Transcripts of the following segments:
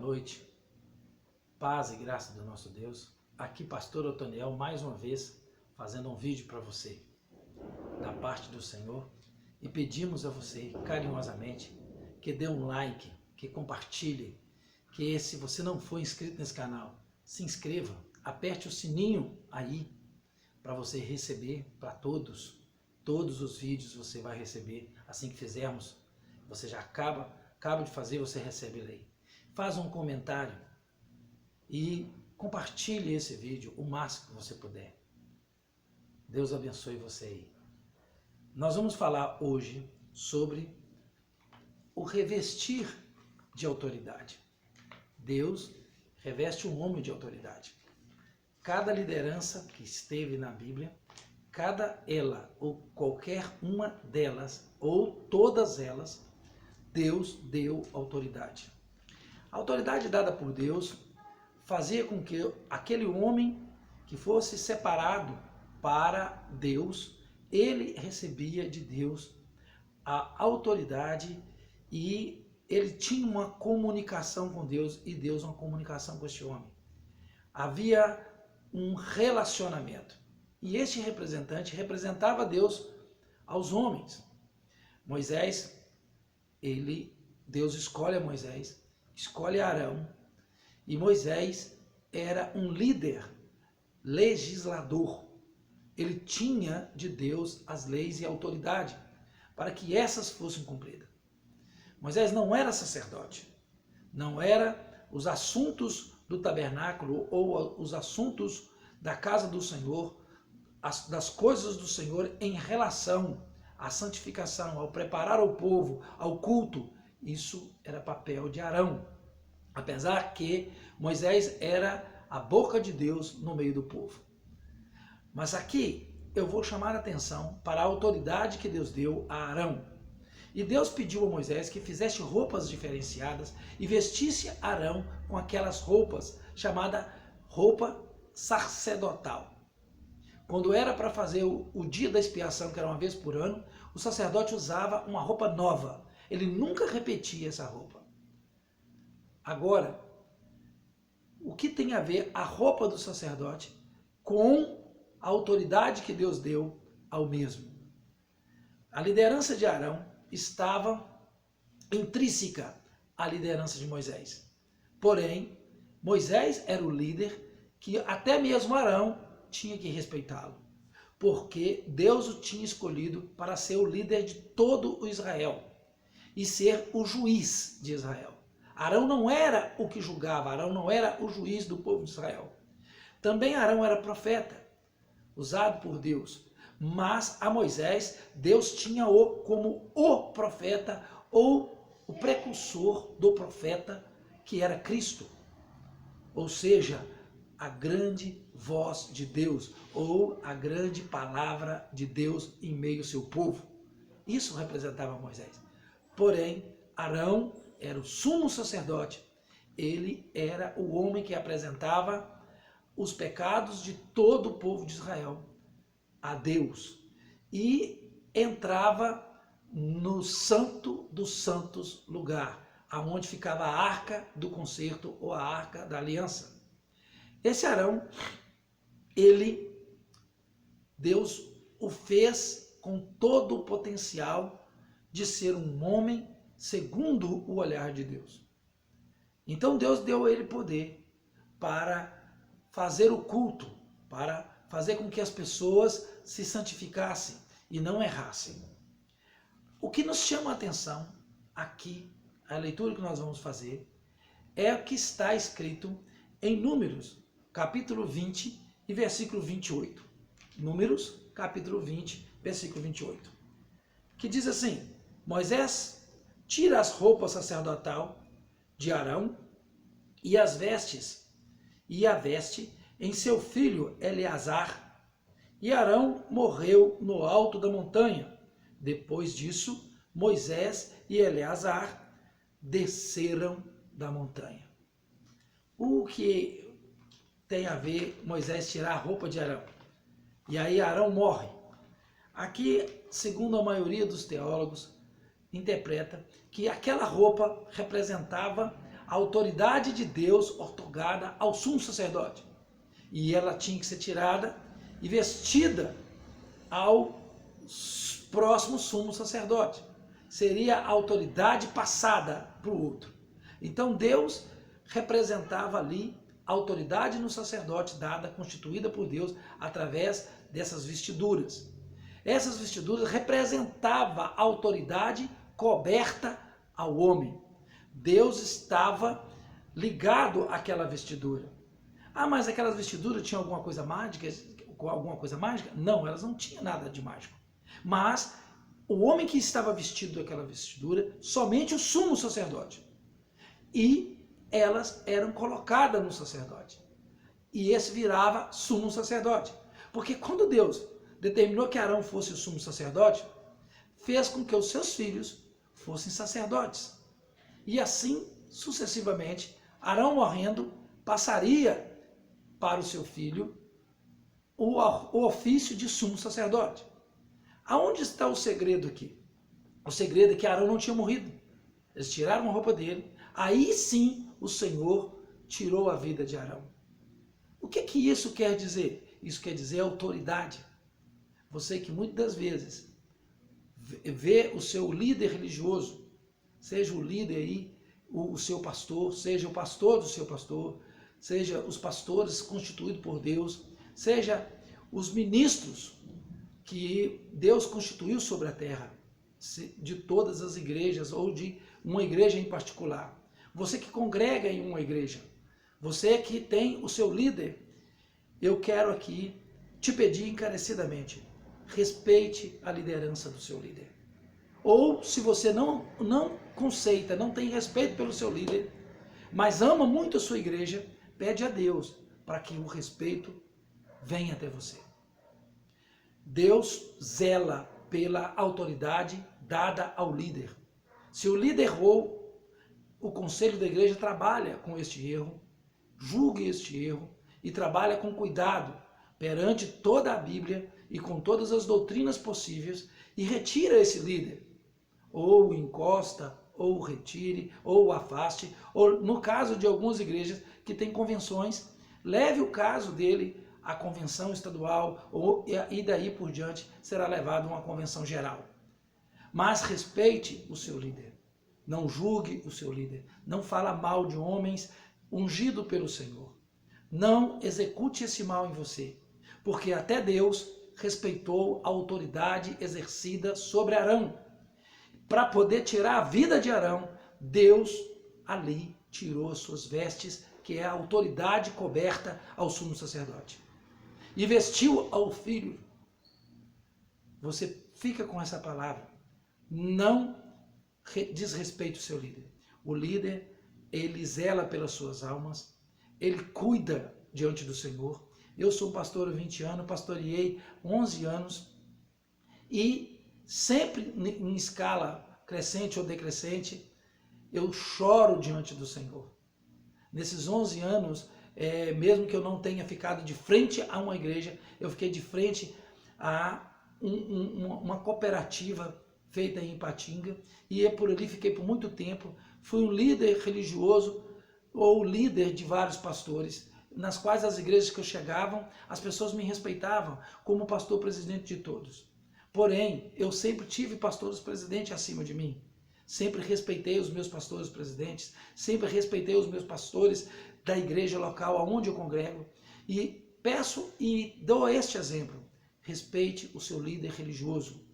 noite, paz e graça do nosso Deus. Aqui Pastor Otoniel mais uma vez fazendo um vídeo para você, da parte do Senhor, e pedimos a você carinhosamente que dê um like, que compartilhe, que se você não for inscrito nesse canal, se inscreva, aperte o sininho aí para você receber para todos os vídeos você vai receber assim que fizermos. Você já acaba de fazer, você recebe ele aí. Faz um comentário e compartilhe esse vídeo o máximo que você puder. Deus abençoe você aí. Nós vamos falar hoje sobre o revestir de autoridade. Deus reveste um homem de autoridade. Cada liderança que esteve na Bíblia, cada ela ou qualquer uma delas ou todas elas, Deus deu autoridade. A autoridade dada por Deus fazia com que aquele homem que fosse separado para Deus, ele recebia de Deus a autoridade e ele tinha uma comunicação com Deus e Deus uma comunicação com este homem. Havia um relacionamento e este representante representava Deus aos homens. Moisés, Deus escolhe a Moisés, escolhe Arão, e Moisés era um líder, legislador. Ele tinha de Deus as leis e a autoridade para que essas fossem cumpridas. Moisés não era sacerdote, não era os assuntos do tabernáculo ou os assuntos da casa do Senhor, das coisas do Senhor em relação à santificação, ao preparar o povo, ao culto. Isso era papel de Arão, apesar que Moisés era a boca de Deus no meio do povo. Mas aqui eu vou chamar a atenção para a autoridade que Deus deu a Arão. E Deus pediu a Moisés que fizesse roupas diferenciadas e vestisse Arão com aquelas roupas, chamada roupa sacerdotal. Quando era para fazer o dia da expiação, que era uma vez por ano, o sacerdote usava uma roupa nova. Ele nunca repetia essa roupa. Agora, o que tem a ver a roupa do sacerdote com a autoridade que Deus deu ao mesmo? A liderança de Arão estava intrínseca à liderança de Moisés. Porém, Moisés era o líder que até mesmo Arão tinha que respeitá-lo, porque Deus o tinha escolhido para ser o líder de todo o Israel e ser o juiz de Israel. Arão não era o que julgava, Arão não era o juiz do povo de Israel. Também Arão era profeta, usado por Deus, mas a Moisés, Deus tinha como o profeta ou o precursor do profeta, que era Cristo. Ou seja, a grande voz de Deus, ou a grande palavra de Deus em meio ao seu povo. Isso representava Moisés. Porém, Arão era o sumo sacerdote. Ele era o homem que apresentava os pecados de todo o povo de Israel a Deus. E entrava no santo dos santos lugar, aonde ficava a arca do concerto ou a arca da aliança. Esse Arão, Deus o fez com todo o potencial de ser um homem segundo o olhar de Deus. Então Deus deu a ele poder para fazer o culto, para fazer com que as pessoas se santificassem e não errassem. O que nos chama a atenção aqui, a leitura que nós vamos fazer, é o que está escrito em Números, capítulo 20 e versículo 28. Números, capítulo 20, versículo 28. Que diz assim: Moisés tira as roupas sacerdotal de Arão e as vestes, e a veste em seu filho Eleazar. E Arão morreu no alto da montanha. Depois disso, Moisés e Eleazar desceram da montanha. O que tem a ver Moisés tirar a roupa de Arão? E aí Arão morre. Aqui, segundo a maioria dos teólogos, interpreta que aquela roupa representava a autoridade de Deus outorgada ao sumo sacerdote. E ela tinha que ser tirada e vestida ao próximo sumo sacerdote. Seria a autoridade passada para o outro. Então Deus representava ali a autoridade no sacerdote dada, constituída por Deus através dessas vestiduras. Essas vestiduras representavam a autoridade coberta ao homem. Deus estava ligado àquela vestidura. Ah, mas aquelas vestiduras tinham alguma coisa mágica? Não, elas não tinham nada de mágico. Mas o homem que estava vestido daquela vestidura, somente o sumo sacerdote. E elas eram colocadas no sacerdote. E esse virava sumo sacerdote. Porque quando Deus determinou que Arão fosse o sumo sacerdote, fez com que os seus filhos fossem sacerdotes. E assim, sucessivamente, Arão morrendo, passaria para o seu filho o ofício de sumo sacerdote. Aonde está o segredo aqui? O segredo é que Arão não tinha morrido. Eles tiraram a roupa dele. Aí sim o Senhor tirou a vida de Arão. O que isso quer dizer? Isso quer dizer autoridade. Você que muitas das vezes vê o seu líder religioso, seja o líder aí, o seu pastor, seja o pastor do seu pastor, seja os pastores constituídos por Deus, seja os ministros que Deus constituiu sobre a terra, de todas as igrejas ou de uma igreja em particular. Você que congrega em uma igreja, você que tem o seu líder, eu quero aqui te pedir encarecidamente, respeite a liderança do seu líder. Ou se você não conceita, não tem respeito pelo seu líder, mas ama muito a sua igreja, pede a Deus para que o respeito venha até você. Deus zela pela autoridade dada ao líder. Se o líder errou, o conselho da igreja trabalha com este erro, julgue este erro e trabalha com cuidado perante toda a Bíblia e com todas as doutrinas possíveis e retira esse líder. Ou encosta, ou retire, ou afaste, ou no caso de algumas igrejas que têm convenções, leve o caso dele à convenção estadual e daí por diante será levado a uma convenção geral. Mas respeite o seu líder, não julgue o seu líder, não fala mal de homens ungidos pelo Senhor. Não execute esse mal em você, porque até Deus respeitou a autoridade exercida sobre Arão. Para poder tirar a vida de Arão, Deus ali tirou as suas vestes, que é a autoridade coberta ao sumo sacerdote, e vestiu ao filho. Você fica com essa palavra. Não desrespeite o seu líder. O líder, ele zela pelas suas almas, ele cuida diante do Senhor. Eu sou pastor há 20 anos, pastoreei 11 anos e sempre em escala crescente ou decrescente, eu choro diante do Senhor. Nesses 11 anos, mesmo que eu não tenha ficado de frente a uma igreja, eu fiquei de frente a uma cooperativa feita em Ipatinga, e por ali fiquei por muito tempo. Fui um líder religioso ou líder de vários pastores, nas quais as igrejas que eu chegava, as pessoas me respeitavam como pastor presidente de todos. Porém, eu sempre tive pastores presidentes acima de mim. Sempre respeitei os meus pastores presidentes, sempre respeitei os meus pastores da igreja local aonde eu congrego. E peço e dou este exemplo. Respeite o seu líder religioso.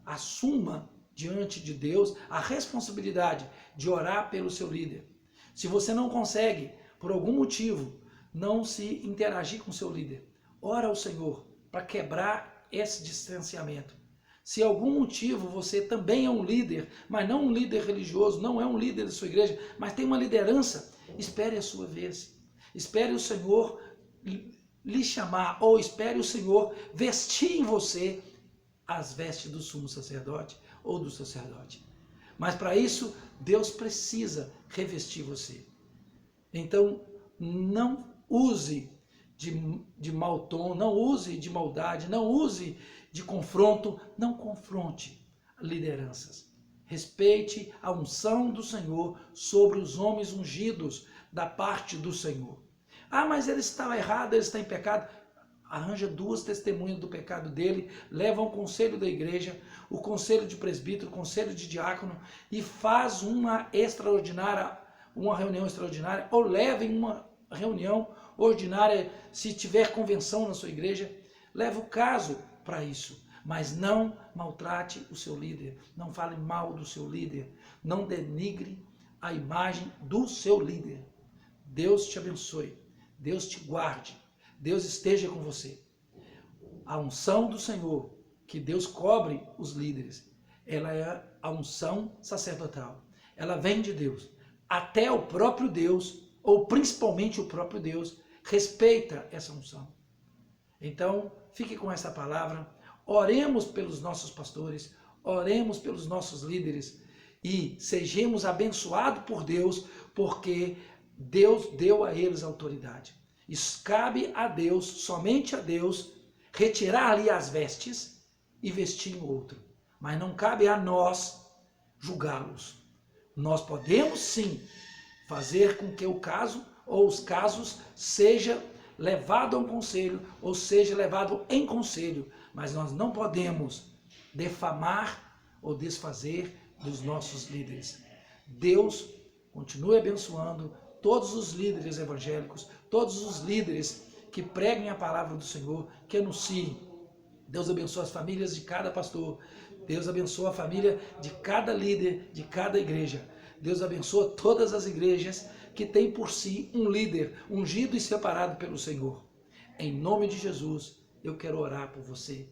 Assuma diante de Deus a responsabilidade de orar pelo seu líder. Se você não consegue, por algum motivo, não se interagir com o seu líder, ora ao Senhor para quebrar esse distanciamento. Se algum motivo você também é um líder, mas não um líder religioso, não é um líder da sua igreja, mas tem uma liderança, espere a sua vez. Espere o Senhor lhe chamar, ou espere o Senhor vestir em você as vestes do sumo sacerdote ou do sacerdote. Mas para isso, Deus precisa revestir você. Então, não use de mau tom, não use de maldade, não use de confronto, não confronte lideranças. Respeite a unção do Senhor sobre os homens ungidos da parte do Senhor. Ah, mas ele está errado, ele está em pecado. Arranja 2 testemunhas do pecado dele, leva ao conselho da igreja, o conselho de presbítero, o conselho de diácono, e faz uma reunião extraordinária, ou leve uma reunião ordinária, se tiver convenção na sua igreja, leva o caso para isso. Mas não maltrate o seu líder, não fale mal do seu líder, não denigre a imagem do seu líder. Deus te abençoe, Deus te guarde, Deus esteja com você. A unção do Senhor, que Deus cobre os líderes, ela é a unção sacerdotal. Ela vem de Deus. Até o próprio Deus, ou principalmente o próprio Deus, respeita essa unção. Então, fique com essa palavra. Oremos pelos nossos pastores, oremos pelos nossos líderes e sejamos abençoados por Deus, porque Deus deu a eles autoridade. Isso cabe a Deus, somente a Deus, retirar-lhe as vestes e vestir em outro. Mas não cabe a nós julgá-los. Nós podemos sim fazer com que o caso ou os casos seja levado a um conselho ou seja levado em conselho, mas nós não podemos defamar ou desfazer dos nossos líderes. Deus continue abençoando todos os líderes evangélicos, todos os líderes que preguem a palavra do Senhor, que anunciem. Deus abençoe as famílias de cada pastor. Deus abençoe a família de cada líder, de cada igreja. Deus abençoa todas as igrejas que têm por si um líder ungido e separado pelo Senhor. Em nome de Jesus, eu quero orar por você.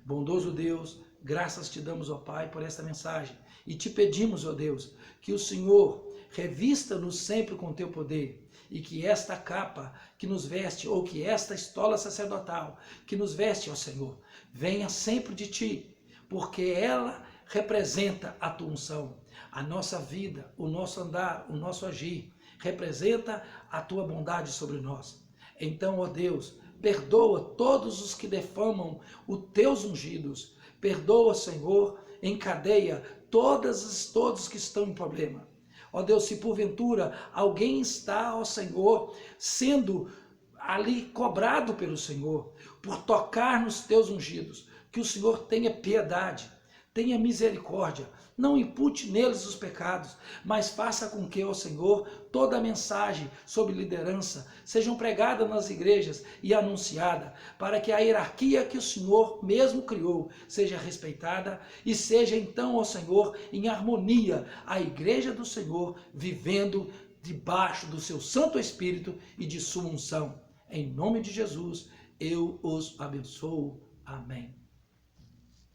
Bondoso Deus, graças te damos, ó Pai, por esta mensagem. E te pedimos, ó Deus, que o Senhor revista-nos sempre com teu poder e que esta capa que nos veste, ou que esta estola sacerdotal que nos veste, ó Senhor, venha sempre de ti, porque ela representa a tua unção. A nossa vida, o nosso andar, o nosso agir, representa a tua bondade sobre nós. Então, ó Deus, perdoa todos os que defamam os teus ungidos. Perdoa, Senhor, encadeia todos que estão em problema. Ó Deus, se porventura alguém está, ó Senhor, sendo ali cobrado pelo Senhor por tocar nos teus ungidos, que o Senhor tenha piedade, tenha misericórdia, não impute neles os pecados, mas faça com que, ó Senhor, toda a mensagem sobre liderança sejam pregada nas igrejas e anunciada, para que a hierarquia que o Senhor mesmo criou seja respeitada e seja então, ó Senhor, em harmonia a igreja do Senhor vivendo debaixo do seu Santo Espírito e de sua unção. Em nome de Jesus, eu os abençoo. Amém.